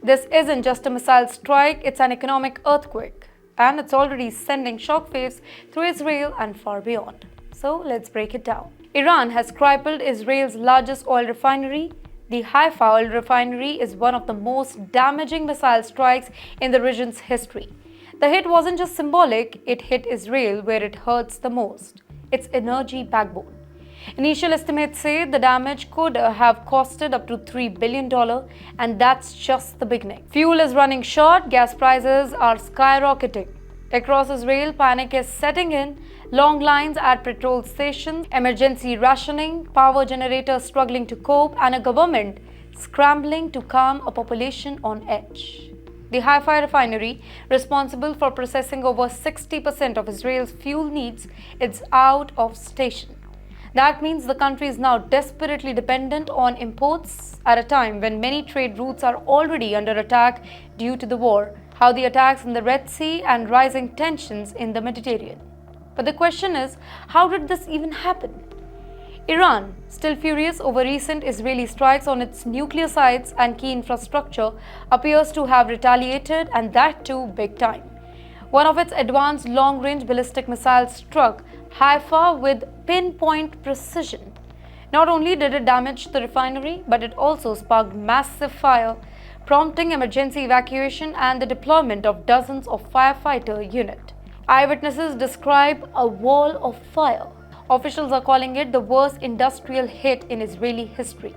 This isn't just a missile strike, it's an economic earthquake. And it's already sending shockwaves through Israel and far beyond. So let's break it down. Iran has crippled Israel's largest oil refinery. The Haifa oil refinery is one of the most damaging missile strikes in the region's history. The hit wasn't just symbolic, it hit Israel where it hurts the most, its energy backbone. Initial estimates say the damage could have costed up to $3 billion, and that's just the beginning. Fuel is running short, gas prices are skyrocketing. Across Israel, panic is setting in. Long lines at petrol stations, emergency rationing, power generators struggling to cope, and a government scrambling to calm a population on edge. The Haifa refinery, responsible for processing over 60% of Israel's fuel needs, is out of station. That means the country is now desperately dependent on imports at a time when many trade routes are already under attack due to the war, how the attacks in the Red Sea and rising tensions in the Mediterranean. But the question is, how did this even happen? Iran, still furious over recent Israeli strikes on its nuclear sites and key infrastructure, appears to have retaliated, and that too big time. One of its advanced long-range ballistic missiles struck Haifa with pinpoint precision. Not only did it damage the refinery, but it also sparked massive fire, prompting emergency evacuation and the deployment of dozens of firefighter units. Eyewitnesses describe a wall of fire. Officials are calling it the worst industrial hit in Israeli history.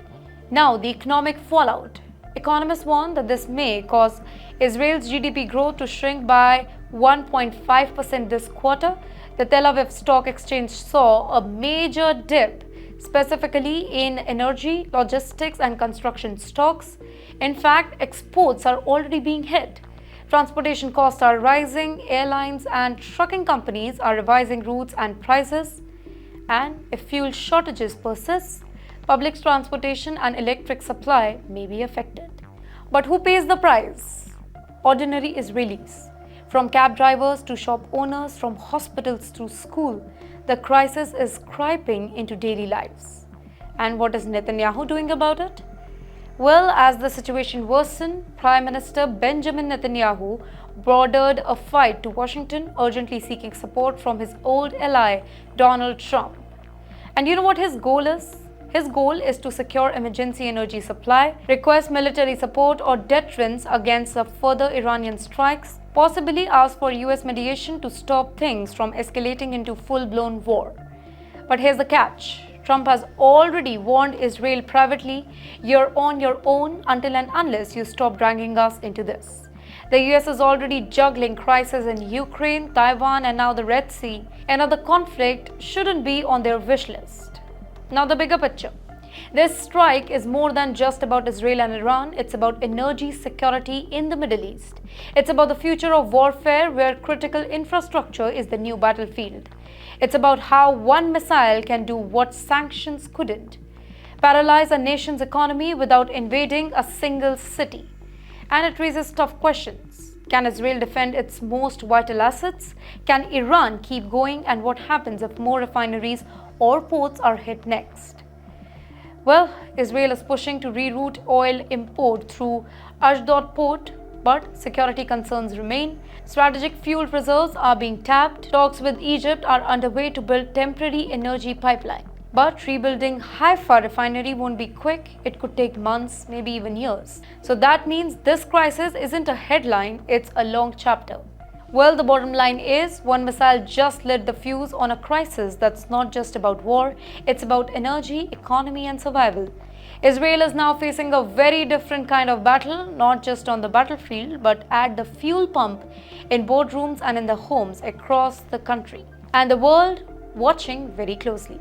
Now, the economic fallout. Economists warn that this may cause Israel's GDP growth to shrink by 1.5% this quarter. The Tel Aviv Stock Exchange saw a major dip, specifically in energy, logistics, and construction stocks. In fact, exports are already being hit. Transportation costs are rising, airlines and trucking companies are revising routes and prices. And if fuel shortages persist, public transportation and electric supply may be affected. But who pays the price? Ordinary Israelis. From cab drivers to shop owners, from hospitals to school, the crisis is creeping into daily lives. And what is Netanyahu doing about it? Well, as the situation worsened, Prime Minister Benjamin Netanyahu bordered a fight to Washington, urgently seeking support from his old ally, Donald Trump. And you know what his goal is? His goal is to secure emergency energy supply, request military support or deterrence against the further Iranian strikes, possibly ask for US mediation to stop things from escalating into full-blown war. But here's the catch. Trump has already warned Israel privately, "You're on your own until and unless you stop dragging us into this." The US is already juggling crises in Ukraine, Taiwan, and now the Red Sea. Another conflict shouldn't be on their wish list. Now the bigger picture. This strike is more than just about Israel and Iran. It's about energy security in the Middle East. It's about the future of warfare where critical infrastructure is the new battlefield. It's about how one missile can do what sanctions couldn't. Paralyze a nation's economy without invading a single city. And it raises tough questions. Can Israel defend its most vital assets? Can Iran keep going? And what happens if more refineries or ports are hit next? Well, Israel is pushing to reroute oil import through Ashdod port, but security concerns remain. Strategic fuel reserves are being tapped. Talks with Egypt are underway to build temporary energy pipeline. But rebuilding Haifa refinery won't be quick. It could take months, maybe even years. So that means this crisis isn't a headline, it's a long chapter. Well, the bottom line is, one missile just lit the fuse on a crisis that's not just about war, it's about energy, economy, and survival. Israel is now facing a very different kind of battle, not just on the battlefield, but at the fuel pump, in boardrooms, and in the homes across the country. And the world watching very closely.